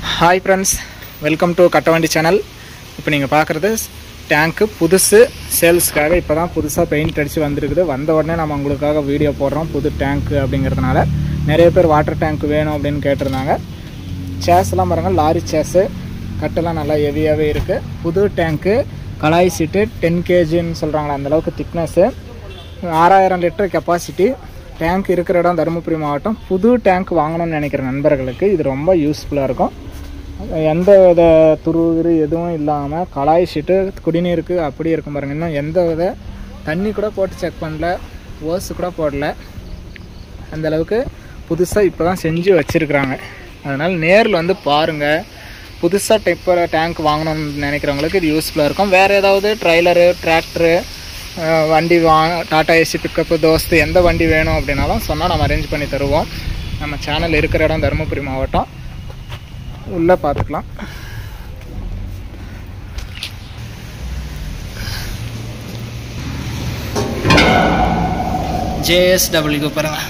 Hi friends, welcome to Kattavandi channel. இப்போ நீங்க பார்க்கிறது டேங்க் புதுசு சேல்ஸ்க்காக இப்போதான் புதுசா பெயிண்ட் அடிச்சு வந்திருக்குது. வந்த உடனே நாம உங்களுக்காக வீடியோ போடுறோம் புது டேங்க் அப்படிங்கிறதுனால. நிறைய பேர் வாட்டர் டேங்க் வேணும் அப்படினு கேட்டிருந்தாங்க. சேஸ்லாம் பாருங்க, லாரி சேஸ் கட்டெல்லாம் நல்லா ஹெவியாவே இருக்கு. புது டேங்க் கலாய் சீட் 10 kg ன்னு சொல்றாங்க. அந்த அளவுக்கு திக்னஸ், 6000 லிட்டர் கெபாசிட்டி. டேங்க் இருக்கிற இடம் தருமபுரி மாவட்டம். புது டேங்க் வாங்கணும்னு நினைக்கிற நண்பர்களுக்கு இது ரொம்ப யூஸ்ஃபுல்லாக இருக்கும். எந்த வித துருவுரு எதுவும் இல்லாமல் கலாய் ஷீட்டு குடிநீருக்கு அப்படியே இருக்கும் பாருங்கள். இன்னும் எந்த வித தண்ணி கூட போட்டு செக் பண்ணல, ஓஸு கூட போடல. அந்தளவுக்கு புதுசாக இப்போ தான் செஞ்சு வச்சுருக்குறாங்க. அதனால் நேரில் வந்து பாருங்கள். புதுசாக டேங்க் வாங்கணும்னு நினைக்கிறவங்களுக்கு இது யூஸ்ஃபுல்லாக இருக்கும். வேறு ஏதாவது ட்ரைலரு, டிராக்டரு, வண்டி டாடா ஏசி பிக்கப்பு, தோஸ்து எந்த வண்டி வேணும் அப்படின்னாலும் சொன்னால் நம்ம அரேஞ்ச் பண்ணி தருவோம். நம்ம சேனல் இருக்கிற இடம் தருமபுரி மாவட்டம். உள்ளே பார்த்துக்கலாம். JSW பாருங்க,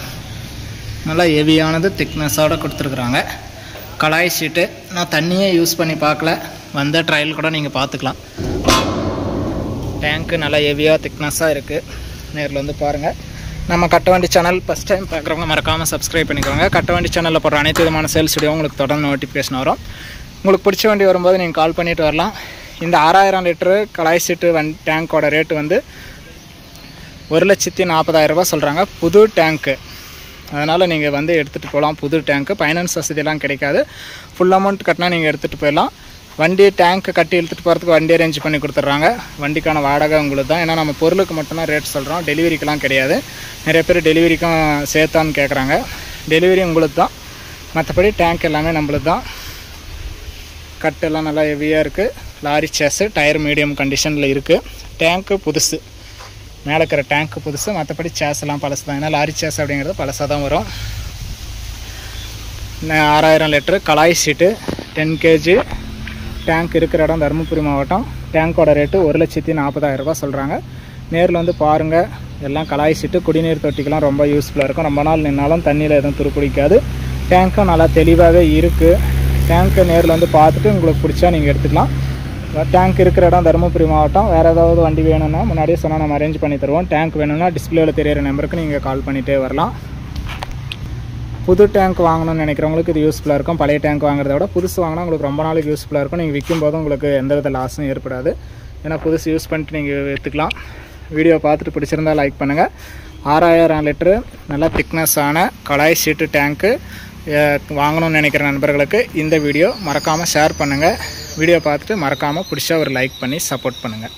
நல்லா ஹெவியானது திக்னஸோடு கொடுத்துருக்குறாங்க. கலாய் ஷீட்டு நான் தண்ணியே யூஸ் பண்ணி பார்க்கல, வந்த ட்ரையல் கூட நீங்கள் பார்த்துக்கலாம். டேங்க்கு நல்லா ஹெவியாக திக்னஸாக இருக்குது. நேரில் வந்து பாருங்கள். நம்ம கட்டவண்டி சேனல் ஃபஸ்ட் டைம் பார்க்குறவங்க மறக்காமல் சப்ஸ்கிரைப் பண்ணிக்கோங்க. கட்டவண்டி சேனலில் போடுற அனைத்து விதமான சேல்ஸ் வீடியோ உங்களுக்கு தொடர்ந்து நோட்டிஃபிகேஷன் வரும். உங்களுக்கு பிடிச்ச வண்டி வரும்போது நீங்கள் கால் பண்ணிவிட்டு வரலாம். இந்த 6000 லிட்டரு கலாய் சீட்டு டேங்க்கோட ரேட்டு வந்து 1,40,000 ரூபா சொல்கிறாங்க. புது டேங்க்கு, அதனால் நீங்கள் வந்து எடுத்துகிட்டு போகலாம். புது டேங்க்கு ஃபைனான்ஸ் வசதியெல்லாம் கிடைக்காது. ஃபுல் அமௌண்ட் கட்டினா நீங்கள் எடுத்துகிட்டு போயிடலாம். வண்டி டேங்க்கு கட்டி இழுத்துட்டு போகிறதுக்கு வண்டி அரேஞ்ச் பண்ணி கொடுத்துட்றாங்க. வண்டிக்கான வாடகை உங்களுக்கு தான். ஏன்னா நம்ம பொருளுக்கு மட்டும்தான் ரேட் சொல்கிறோம், டெலிவரிக்கெலாம் கிடையாது. நிறைய பேர் டெலிவரிக்கும் சேர்த்தான்னு கேட்குறாங்க. டெலிவரி உங்களுக்கு தான், மற்றபடி டேங்க் எல்லாமே நம்மளுக்கு தான். கட்டெல்லாம் நல்லா ஹெவியாக இருக்குது. லாரி சேஸு, டயர் மீடியம் கண்டிஷனில் இருக்குது. டேங்க்கு புதுசு, மேலே இருக்கிற டேங்க்கு புதுசு, மற்றபடி சேஸ் எல்லாம் பழசு தான். ஏன்னா லாரி சேஸ் அப்படிங்கிறது பழசாக தான் வரும். 6000 லிட்டரு கலாய் சீட்டு 10 kg. டேங்க் இருக்கிற இடம் தருமபுரி மாவட்டம். டேங்க்கோட ரேட்டு 1,40,000 ரூபா சொல்கிறாங்க. நேரில் வந்து பாருங்கள். எல்லாம் கலாய் சீட்டு, குடிநீர் தொட்டிக்கெலாம் ரொம்ப யூஸ்ஃபுல்லாக இருக்கும். ரொம்ப நாள் நின்னாலும் தண்ணியில் எதுவும் துரு பிடிக்காது. டேங்க்கும் நல்லா தெளிவாகவே இருக்குது. டேங்க்கை நேரில் வந்து பார்த்துட்டு உங்களுக்கு பிடிச்சா நீங்கள் எடுத்துக்கலாம். டேங்க் இருக்கிற இடம் தருமபுரி மாவட்டம். வேறு ஏதாவது வண்டி வேணும்னா முன்னாடியே சொன்னால் நம்ம அரேஞ்ச் பண்ணி தருவோம். டேங்க் வேணும்னா டிஸ்பிளேவில் தெரியிற நம்பருக்கு நீங்கள் கால் பண்ணிகிட்டே வரலாம். புது டேங்க் வாங்கணும்னு நினைக்கிறவங்களுக்கு இது யூஸ்ஃபுல்லாக இருக்கும். பழைய டேங்க் வாங்குறத விட புதுசு வாங்கினா உங்களுக்கு ரொம்ப நாளைக்கு யூஸ்ஃபுல்லாக இருக்கும். நீங்கள் விற்கும் போதும் உங்களுக்கு எந்த வித லாஸும் ஏற்படாது. ஏன்னா புதுசு யூஸ் பண்ணிட்டு நீங்கள் விற்றுக்கலாம். வீடியோ பார்த்துட்டு பிடிச்சிருந்தால் லைக் பண்ணுங்கள். 6000 லிட்டரு நல்லா திக்னஸான கலாய் ஷீட்டு டேங்க்கு வாங்கணும்னு நினைக்கிற நண்பர்களுக்கு இந்த வீடியோ மறக்காமல் ஷேர் பண்ணுங்கள். வீடியோ பார்த்துட்டு மறக்காமல் பிடிச்சா ஒரு லைக் பண்ணி சப்போர்ட் பண்ணுங்கள்.